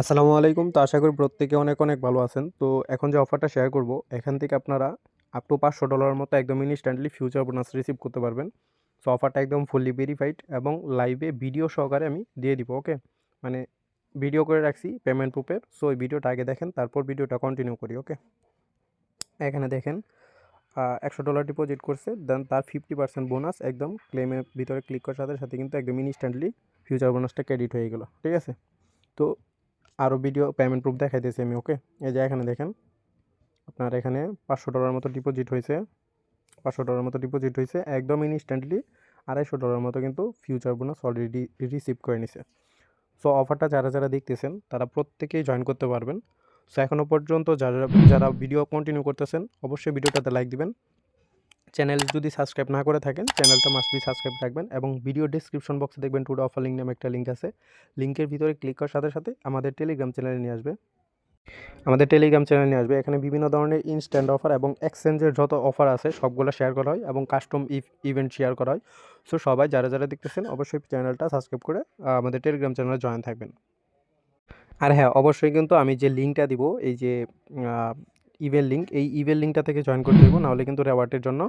আসসালামু আলাইকুম। তো আশা করি প্রত্যেকে অনেক, অনেক ভালো আছেন। তো এখন যে অফারটা শেয়ার করব, এখান থেকে আপনারা আপ টু $500 মতো একদম ইনস্ট্যান্টলি ফিউচার বোনাস রিসিভ করতে পারবেন। সো অফারটা একদম ফুললি ভেরিফাইড এবং লাইভে ভিডিও সহকারে আমি দিয়ে দিব। ওকে? মানে ভিডিও করে রাখছি পেমেন্ট প্রুফের। সো এই ভিডিওটা আগে দেখেন, তারপর ভিডিওটা কন্টিনিউ করি। ওকে? এখানে দেখেন $100 ডিপোজিট করছে, দেন তার 50% বোনাস একদম ক্লেমের ভিতরে ক্লিক করার সাথে, সাথে কিন্তু একদম ইনস্ট্যান্টলি ফিউচার বোনাসটা ক্রেডিট হয়ে গেল। ঠিক আছে? তো আরও ভিডিও পেমেন্ট প্রুফ দেখাইতেছি আমি। ওকে? এই যে এখানে দেখেন আপনার এখানে $500 মতো ডিপোজিট হয়েছে। $500 মতো ডিপোজিট হয়েছে একদম ইনস্ট্যান্টলি। $250 মতো কিন্তু ফিউচার বোনাস অলরেডি রিসিভ করে নিছে। সো অফারটা যারা যারা দেখতেছেন তারা প্রত্যেকেই জয়েন করতে পারবেন। সো এখনও পর্যন্ত যারা যারা ভিডিও কন্টিনিউ করতেছেন অবশ্যই ভিডিওটাতে লাইক দিবেন। চ্যানেল যদি সাবস্ক্রাইব না করে থাকেন চ্যানেলটা মাস্ট বি সাবস্ক্রাইব রাখবেন এবং ভিডিও ডিসক্রিপশন বক্সে দেখবেন টুডে অফার লিঙ্ক নামে একটা লিঙ্ক আছে। লিঙ্কের ভিতরে ক্লিক করার সাথে সাথে আমাদের টেলিগ্রাম চ্যানেলে নিয়ে আসবে। এখানে বিভিন্ন ধরনের ইনস্ট্যান্ট অফার এবং এক্সচেঞ্জের যত অফার আছে সবগুলো শেয়ার করা হয় এবং কাস্টম ইভেন্ট শেয়ার করা হয়। সো সবাই যারা যারা দেখতেছেন অবশ্যই চ্যানেলটা সাবস্ক্রাইব করে আমাদের টেলিগ্রাম চ্যানেলে জয়েন থাকবেন। আর হ্যাঁ, অবশ্যই কিন্তু আমি যে লিঙ্কটা দিব, এই যে ইভেন্ট লিঙ্ক, এই ইভেন্ট লিঙ্কটা থেকে জয়েন করতে হইব, নাহলে কিন্তু রেওয়ার্ডের জন্য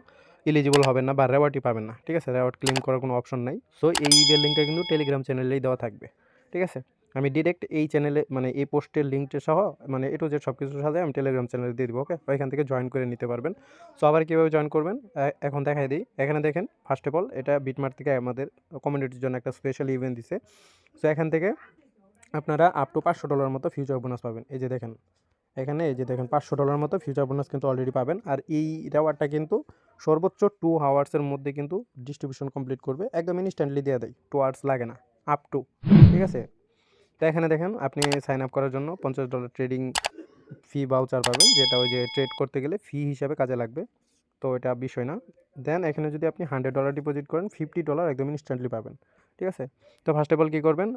এলিজিবল হবেন না বা রেওয়ার্ডই পাবেন না। ঠিক আছে? রেওয়ার্ড ক্লেম করার কোনো অপশন নাই। সো এই ইভেন্ট লিঙ্কটা কিন্তু টেলিগ্রাম চ্যানেলেই দেওয়া থাকবে। ঠিক আছে? আমি ডিরেক্ট এই চ্যানেলে মানে এই পোস্টের লিঙ্কটা সহ মানে এ টু জেড সব কিছুর সাথে আমি টেলিগ্রাম চ্যানেলে দিয়ে দিব। ওকে? ওইখান থেকে জয়েন করে নিতে পারবেন। সো আবার কীভাবে জয়েন করবেন এখন দেখাই দিই। এখানে দেখেন ফার্স্ট অফ অল এটা বিটমার্ট থেকে আমাদের কমিউনিটির জন্য একটা স্পেশাল ইভেন্ট দিছে। সো এখান থেকে আপনারা আপ টু $500 মতো ফিউচার বোনাস পাবেন। এই যে দেখেন এখানে, এই যে দেখেন $500 মতো ফিউচার বোনাস কিন্তু অলরেডি পাবেন। আর এই রেওয়ার্ডটা কিন্তু সর্বোচ্চ 2 আওয়ার্সের মধ্যে কিন্তু ডিস্ট্রিবিউশন কমপ্লিট করবে। একদম ইনস্ট্যান্টলি দিয়ে দেয়, 2 আওয়ার্স লাগে না, আপ টু। ঠিক আছে? তো এখানে দেখেন আপনি সাইন আপ করার জন্য $50 ট্রেডিং ফি ভাউচার পাবেন, যেটা ওই যে ট্রেড করতে গেলে ফি হিসাবে কাজে লাগবে। তো এটা বিষয় না। দেন এখানে যদি আপনি $100 ডিপোজিট করেন, $50 একদম ইনস্ট্যান্টলি পাবেন। ঠিক আছে? তো ফার্স্ট অফ অল কী করবেন,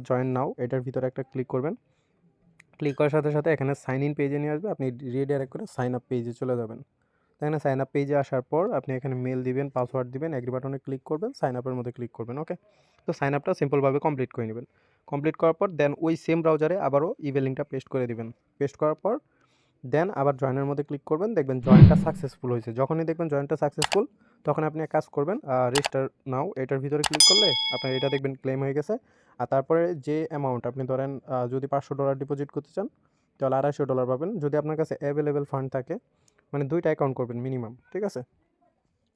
জয়েন নাও এটার ভিতরে একটা ক্লিক করবেন। ক্লিক করার সাথে সাথে এখানে সাইন ইন পেজে নিয়ে আসবে, আপনি রিডাইরেক্ট করে সাইন আপ পেজে চলে যাবেন। এখানে সাইন আপ পেজে আসার পর আপনি এখানে মেল দিবেন, পাসওয়ার্ড দিবেন, এগ্রি বাটনে ক্লিক করবেন, সাইন আপের মধ্যে ক্লিক করবেন। ওকে? তো সাইন আপটা সিম্পলভাবে কমপ্লিট করে নেবেন। কমপ্লিট করার পর দেন ওই সেম ব্রাউজারে আবারও ইমেল লিঙ্কটা পেস্ট করে দিবেন। পেস্ট করার পর দেন আবার জয়েনের মধ্যে ক্লিক করবেন, দেখবেন জয়েনটা সাকসেসফুল হয়েছে। যখনই দেখবেন জয়েনটা সাকসেসফুল তখন আপনি এক কাজ করবেন, রেজিস্টার নাও এটার ভিতরে ক্লিক করলে আপনার এটা দেখবেন ক্লেম হয়ে গেছে। আর তারপরে যে অ্যামাউন্ট আপনি ধরেন যদি $500 ডিপোজিট করতে চান তাহলে $250 পাবেন। যদি আপনার কাছে অ্যাভেলেবেল ফান্ড থাকে, মানে 2টা অ্যাকাউন্ট করবেন মিনিমাম। ঠিক আছে?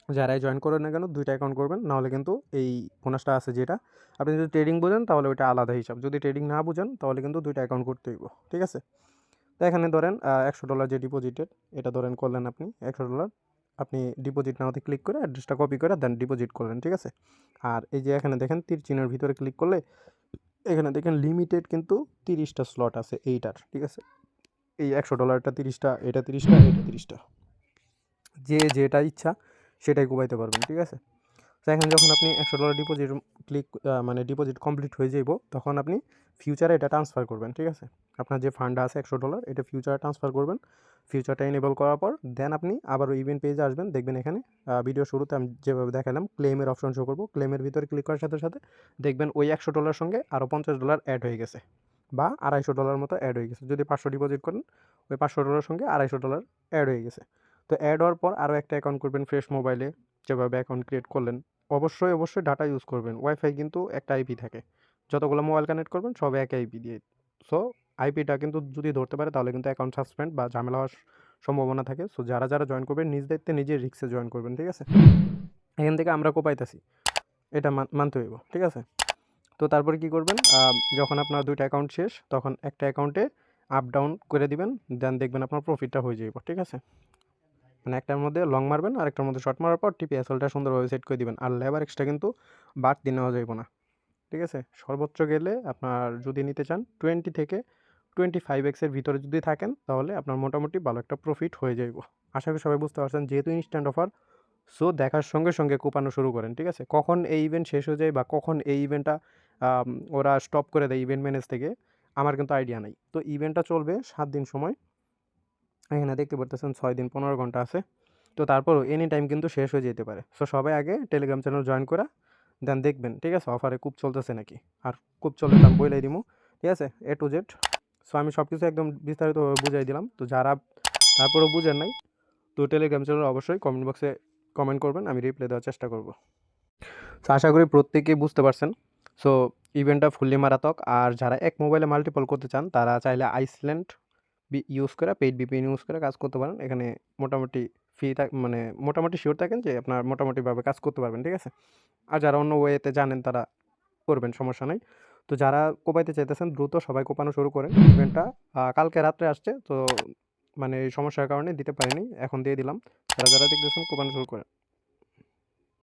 যারাই জয়েন করেন না কেন 2টা অ্যাকাউন্ট করবেন, নাহলে কিন্তু এই বোনাসটা আছে যেটা, আপনি যদি ট্রেডিং বোঝেন তাহলে ওইটা আলাদা হিসাব, যদি ট্রেডিং না বুঝেন তাহলে কিন্তু 2টা অ্যাকাউন্ট করতে হইব। ঠিক আছে? তো এখানে ধরেন $100 যে ডিপোজিটেড, এটা ধরেন করলেন আপনি $100, আপনি ডিপোজিট নাওতে ক্লিক করে অ্যাড্রেসটা কপি করে দেন ডিপোজিট করলেন। ঠিক আছে? আর এই যে এখানে দেখেন তীর চিহ্নের ভিতরে ক্লিক করলে এখানে দেখেন লিমিটেড কিন্তু 30টা স্লট আছে এইটার। ঠিক আছে? এই $100টা 30টা, এটা 30টা, এটা 30টা, যে যেটা ইচ্ছা সেটাই কোবাইতে পারবেন। ঠিক আছে? তো এখন যখন আপনি $100 ডিপোজিট ক্লিক মানে ডিপোজিট কমপ্লিট হয়ে যাইব, তখন আপনি ফিউচারে এটা ট্রান্সফার করবেন। ঠিক আছে? আপনার যে ফান্ডটা আছে $100 এটা ফিউচারে ট্রান্সফার করবেন। ফিউচারটা এনেবল করার পর দেন আপনি আবার ইভেন্ট পেজে আসবেন, দেখবেন এখানে ভিডিও শুরুতে আমি যেভাবে দেখালাম ক্লেমের অপশন শো করবো। ক্লেমের ভিতরে ক্লিক করার সাথে সাথে দেখবেন ওই $100 সঙ্গে আরও $50 অ্যাড হয়ে গেছে, বা $250 মতো অ্যাড হয়ে গেছে। যদি 500 ডিপোজিট করেন ওই $500 সঙ্গে $250 অ্যাড হয়ে গেছে। তো অ্যাড হওয়ার পর আরও একটা অ্যাকাউন্ট করবেন ফ্রেশ মোবাইলে, যেভাবে অ্যাকাউন্ট ক্রিয়েট করলেন। অবশ্যই ডাটা ইউজ করবেন। ওয়াইফাই কিন্তু একটা আইপি থাকে, যতগুলো মোবাইল কানেক্ট করবেন সব এক আইপি দিয়ে। সো আইপিটা কিন্তু যদি ধরতে পারে তাহলে কিন্তু অ্যাকাউন্ট সাসপেন্ড বা ঝামেলা হওয়ার সম্ভাবনা থাকে। সো যারা যারা জয়েন করবেন নিজ দায়িত্বে নিজের রিস্কে জয়েন করবেন। ঠিক আছে? এখান থেকে আমরা কোপাইতেছি, এটা মানতে হইব। ঠিক আছে? তো তারপরে কি করবেন, যখন আপনার 2টা অ্যাকাউন্ট শেষ তখন একটা অ্যাকাউন্টে আপ ডাউন করে দিবেন, দেন দেখবেন আপনার প্রফিটটা হয়ে যাইব। ঠিক আছে? মানে একটার মধ্যে লং মারবেন আর একটার মধ্যে শর্ট মারার পর টিপি আসলটা সুন্দরভাবে সেট করে দিবেন। আর লেবার এক্সট্রা কিন্তু বাড়তি নেওয়া যাইব না। ঠিক আছে? সর্বোচ্চ গেলে আপনার যদি নিতে চান 20 থেকে 25x এর ভিতরে যদি থাকেন তাহলে আপনার মোটামুটি ভালো একটা প্রফিট হয়ে যাইব। আশা করি সবাই বুঝতে পারছেন, যেহেতু ইনস্ট্যান্ট অফার, সো দেখার সঙ্গে সঙ্গে কোপানো শুরু করেন। ঠিক আছে? কখন এই ইভেন্ট শেষ হয়ে যায় বা কখন এই ইভেন্টটা ওরা স্টপ করে দেয় ইভেন্ট ম্যানেজ থেকে, আমার কিন্তু আইডিয়া নাই। তো ইভেন্টটা চলবে 7 দিন সময়। এখানে দেখতে পারতেছেন 6 দিন 15 ঘন্টা আছে। তো তারপরও এনি টাইম কিন্তু শেষ হয়ে যেতে পারে। সো সবাই আগে টেলিগ্রাম চ্যানেল জয়েন করা দেন দেখবেন। ঠিক আছে? অফারে কূপ চলতেছে নাকি। আর কূপ চললে তো আমি বইলাই দিমু। ঠিক আছে? এ টু জেড সো আমি সব কিছু একদম বিস্তারিতভাবে বুঝাই দিলাম। তো যারা তারপরেও বুঝেন নাই, তো টেলিগ্রাম চ্যানেলে অবশ্যই কমেন্ট বক্সে কমেন্ট করবেন, আমি রিপ্লাই দেওয়ার চেষ্টা করব। সো আশা করি প্রত্যেকেই বুঝতে পারছেন। সো ইভেন্টটা ফুললি মারাত্মক। আর যারা এক মোবাইলে মাল্টিপল করতে চান তারা চাইলে আইসল্যান্ড ইউজ করে, পেইড ভিপিএন ইউজ করে কাজ করতে পারেন। এখানে মোটামুটি মানে মোটামুটি শিওর থাকেন যে আপনার মোটামুটিভাবে কাজ করতে পারবেন, ঠিক আছে? আর যারা অন্য ওয়েতে জানেন তারা করবেন, সমস্যা নাই। তো যারা কোপাইতে চাইতেছেন দ্রুত সবাই কোপানো শুরু করেন। ইভেন্টটা কালকে রাত্রে আসছে, তো মানে এই সমস্যার কারণে দিতে পারিনি, এখন দিয়ে দিলাম। যারা দেখতেছেন কোপানো শুরু করেন।